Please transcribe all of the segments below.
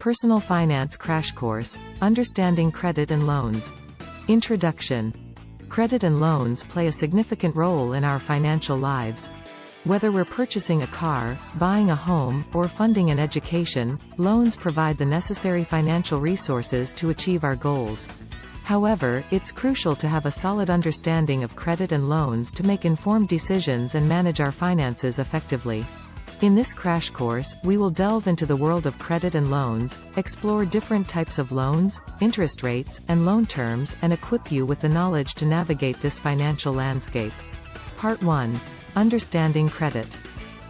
Personal Finance Crash Course, Understanding Credit and Loans. Introduction. Credit and loans play a significant role in our financial lives. Whether we're purchasing a car, buying a home, or funding an education, loans provide the necessary financial resources to achieve our goals. However, it's crucial to have a solid understanding of credit and loans to make informed decisions and manage our finances effectively. In this crash course, we will delve into the world of credit and loans, explore different types of loans, interest rates, and loan terms, and equip you with the knowledge to navigate this financial landscape. Part 1. Understanding credit.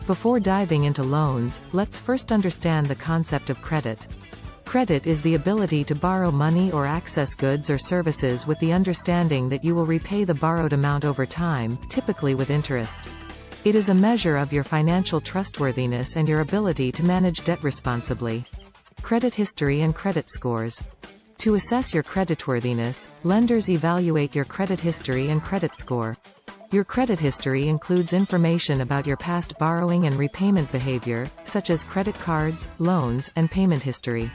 Before diving into loans, let's first understand the concept of credit. Credit is the ability to borrow money or access goods or services with the understanding that you will repay the borrowed amount over time, typically with interest. It is a measure of your financial trustworthiness and your ability to manage debt responsibly. Credit history and credit scores. To assess your creditworthiness, lenders evaluate your credit history and credit score. Your credit history includes information about your past borrowing and repayment behavior, such as credit cards, loans, and payment history.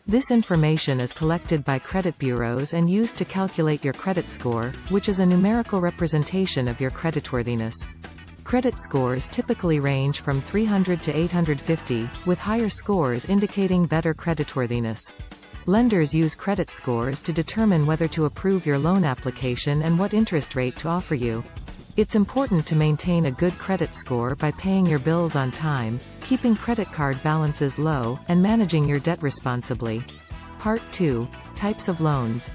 This information is collected by credit bureaus and used to calculate your credit score, which is a numerical representation of your creditworthiness. Credit scores typically range from 300 to 850, with higher scores indicating better creditworthiness. Lenders use credit scores to determine whether to approve your loan application and what interest rate to offer you. It's important to maintain a good credit score by paying your bills on time, keeping credit card balances low, and managing your debt responsibly. Part 2. Types of loans.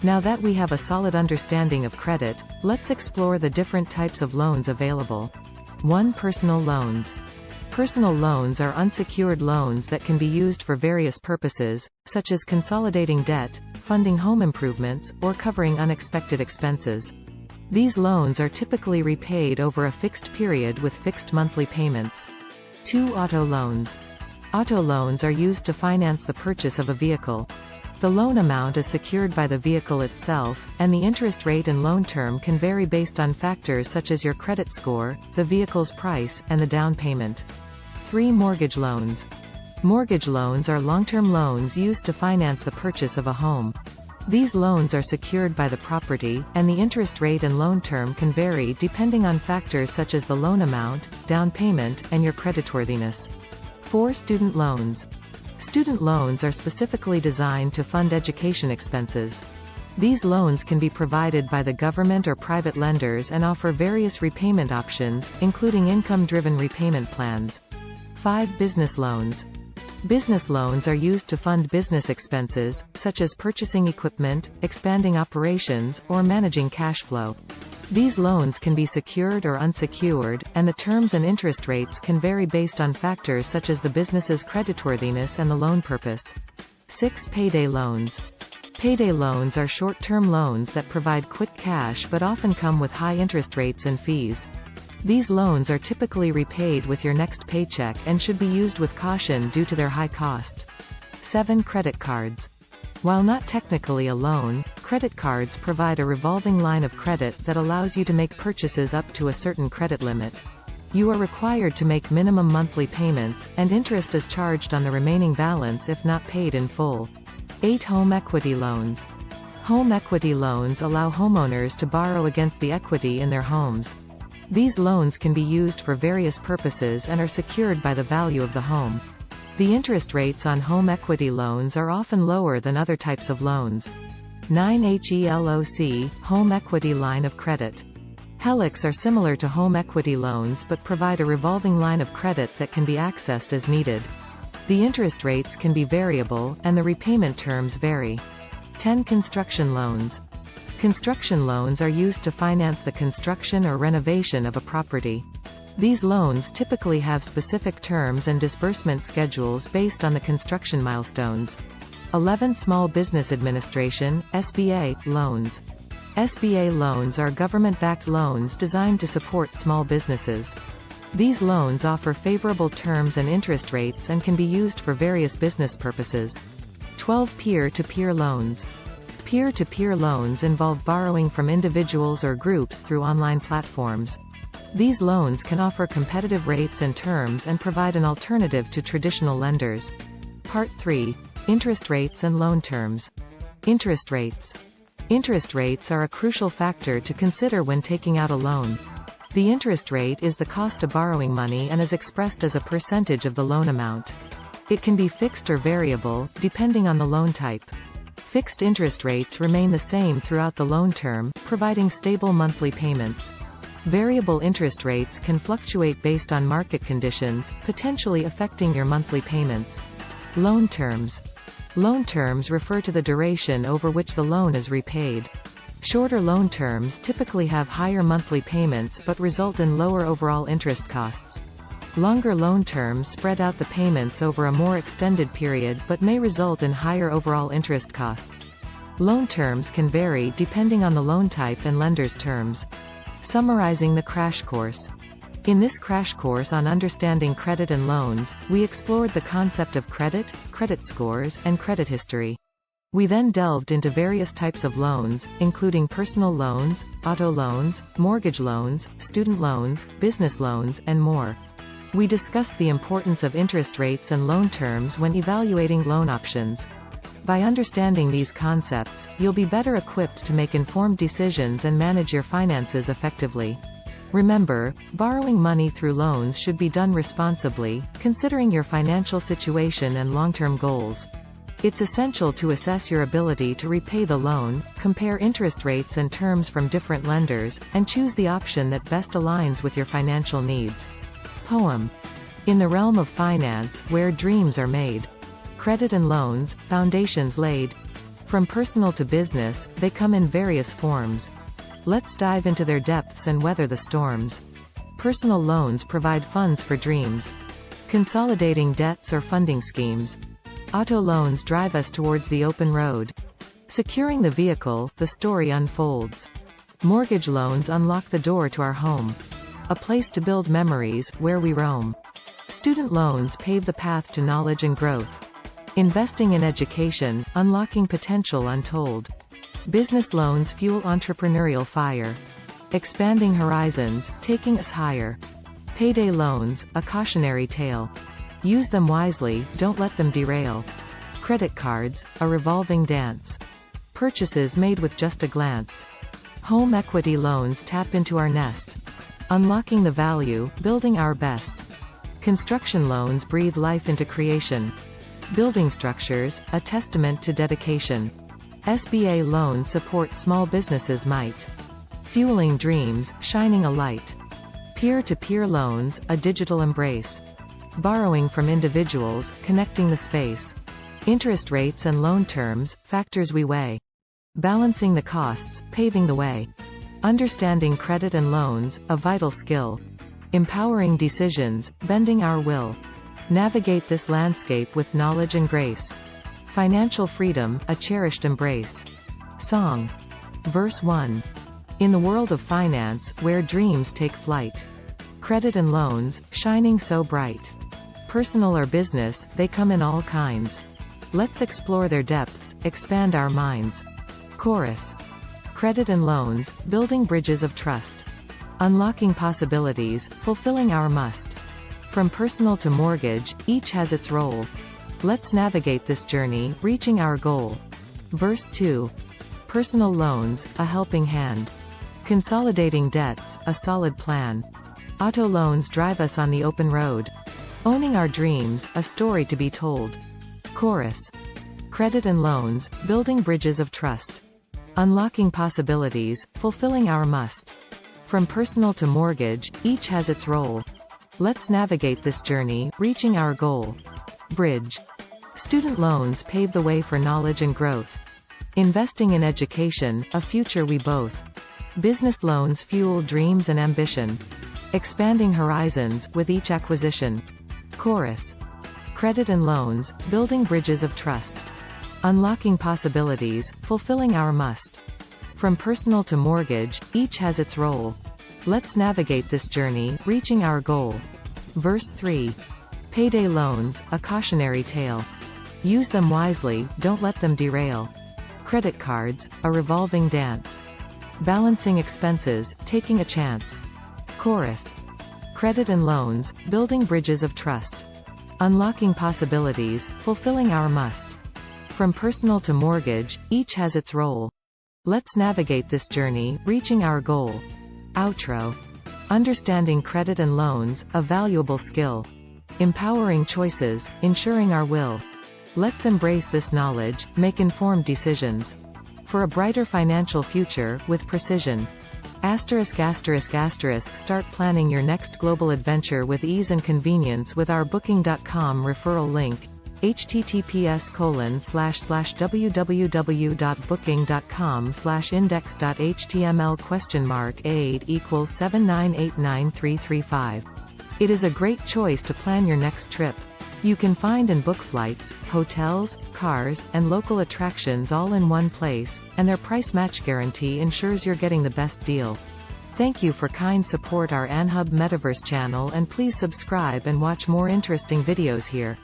Now that we have a solid understanding of credit, let's explore the different types of loans available. 1. Personal loans. Personal loans are unsecured loans that can be used for various purposes, such as consolidating debt, funding home improvements, or covering unexpected expenses. These loans are typically repaid over a fixed period with fixed monthly payments. 2. Auto loans. Auto loans are used to finance the purchase of a vehicle. The loan amount is secured by the vehicle itself, and the interest rate and loan term can vary based on factors such as your credit score, the vehicle's price, and the down payment. 3. Mortgage loans. Mortgage loans are long-term loans used to finance the purchase of a home. These loans are secured by the property, and the interest rate and loan term can vary depending on factors such as the loan amount, down payment, and your creditworthiness. 4. Student loans. Student loans are specifically designed to fund education expenses. These loans can be provided by the government or private lenders and offer various repayment options, including income-driven repayment plans. 5. Business loans. Business loans are used to fund business expenses, such as purchasing equipment, expanding operations, or managing cash flow. These loans can be secured or unsecured, and the terms and interest rates can vary based on factors such as the business's creditworthiness and the loan purpose. 6. Payday loans. Payday loans are short-term loans that provide quick cash but often come with high interest rates and fees. These loans are typically repaid with your next paycheck and should be used with caution due to their high cost. 7. Credit cards. While not technically a loan, credit cards provide a revolving line of credit that allows you to make purchases up to a certain credit limit. You are required to make minimum monthly payments, and interest is charged on the remaining balance if not paid in full. 8. Home equity loans. Home equity loans allow homeowners to borrow against the equity in their homes. These loans can be used for various purposes and are secured by the value of the home. The interest rates on home equity loans are often lower than other types of loans. 9. HELOC, Home Equity Line of Credit. HELOCs are similar to home equity loans but provide a revolving line of credit that can be accessed as needed. The interest rates can be variable, and the repayment terms vary. 10. Construction loans. Construction loans are used to finance the construction or renovation of a property. These loans typically have specific terms and disbursement schedules based on the construction milestones. 11. Small Business Administration, SBA, loans. SBA loans are government-backed loans designed to support small businesses. These loans offer favorable terms and interest rates and can be used for various business purposes. 12. Peer-to-peer loans. Peer-to-peer loans involve borrowing from individuals or groups through online platforms. These loans can offer competitive rates and terms and provide an alternative to traditional lenders. Part 3. Interest rates and loan terms. Interest rates. Interest rates are a crucial factor to consider when taking out a loan. The interest rate is the cost of borrowing money and is expressed as a percentage of the loan amount. It can be fixed or variable, depending on the loan type. Fixed interest rates remain the same throughout the loan term, providing stable monthly payments. Variable interest rates can fluctuate based on market conditions, potentially affecting your monthly payments. Loan terms. Loan terms refer to the duration over which the loan is repaid. Shorter loan terms typically have higher monthly payments but result in lower overall interest costs. Longer loan terms spread out the payments over a more extended period but may result in higher overall interest costs. Loan terms can vary depending on the loan type and lender's terms. Summarizing the crash course. In this crash course on understanding credit and loans, we explored the concept of credit, credit scores, and credit history. We then delved into various types of loans, including personal loans, auto loans, mortgage loans, student loans, business loans, and more. We discussed the importance of interest rates and loan terms when evaluating loan options. By understanding these concepts, you'll be better equipped to make informed decisions and manage your finances effectively. Remember, borrowing money through loans should be done responsibly, considering your financial situation and long-term goals. It's essential to assess your ability to repay the loan, compare interest rates and terms from different lenders, and choose the option that best aligns with your financial needs. Poem. In the realm of finance, where dreams are made. Credit and loans, foundations laid. From personal to business, they come in various forms. Let's dive into their depths and weather the storms. Personal loans provide funds for dreams. Consolidating debts or funding schemes. Auto loans drive us towards the open road. Securing the vehicle, the story unfolds. Mortgage loans unlock the door to our home. A place to build memories, where we roam. Student loans pave the path to knowledge and growth. Investing in education, unlocking potential untold. Business loans fuel entrepreneurial fire. Expanding horizons, taking us higher. Payday loans, a cautionary tale. Use them wisely, don't let them derail. Credit cards, a revolving dance. Purchases made with just a glance. Home equity loans tap into our nest. Unlocking the value, building our best. Construction loans breathe life into creation. Building structures, a testament to dedication. SBA loans support small businesses' might. Fueling dreams, shining a light. Peer-to-peer loans, a digital embrace. Borrowing from individuals, connecting the space. Interest rates and loan terms, factors we weigh. Balancing the costs, paving the way. Understanding credit and loans, a vital skill. Empowering decisions, bending our will. Navigate this landscape with knowledge and grace. Financial freedom, a cherished embrace. Song. Verse 1. In the world of finance, where dreams take flight. Credit and loans, shining so bright. Personal or business, they come in all kinds. Let's explore their depths, expand our minds. Chorus. Credit and loans, building bridges of trust. Unlocking possibilities, fulfilling our must. From personal to mortgage, each has its role. Let's navigate this journey, reaching our goal. Verse 2. Personal loans, a helping hand. Consolidating debts, a solid plan. Auto loans drive us on the open road. Owning our dreams, a story to be told. Chorus. Credit and loans, building bridges of trust. Unlocking possibilities, fulfilling our must. From personal to mortgage, each has its role. Let's navigate this journey, reaching our goal. Bridge. Student loans pave the way for knowledge and growth. Investing in education, a future we both. Business loans fuel dreams and ambition. Expanding horizons, with each acquisition. Chorus. Credit and loans, building bridges of trust. Unlocking possibilities, fulfilling our must. From personal to mortgage, each has its role. Let's navigate this journey, reaching our goal. Verse 3. Payday loans, a cautionary tale. Use them wisely, don't let them derail. Credit cards, a revolving dance. Balancing expenses, taking a chance. Chorus. Credit and loans, building bridges of trust. Unlocking possibilities, fulfilling our must. From personal to mortgage, each has its role. Let's navigate this journey, reaching our goal. Outro. Understanding credit and loans, a valuable skill. Empowering choices, ensuring our will. Let's embrace this knowledge, make informed decisions. For a brighter financial future, with precision. Start planning your next global adventure with ease and convenience with our Booking.com referral link. https://www.booking.com/index.html $8 = 7989335. It is a great choice to plan your next trip. You can find and book flights, hotels, cars, and local attractions all in one place, and their price match guarantee ensures you're getting the best deal. Thank you for kind support our Anhub Metaverse channel, and please subscribe and watch more interesting videos here.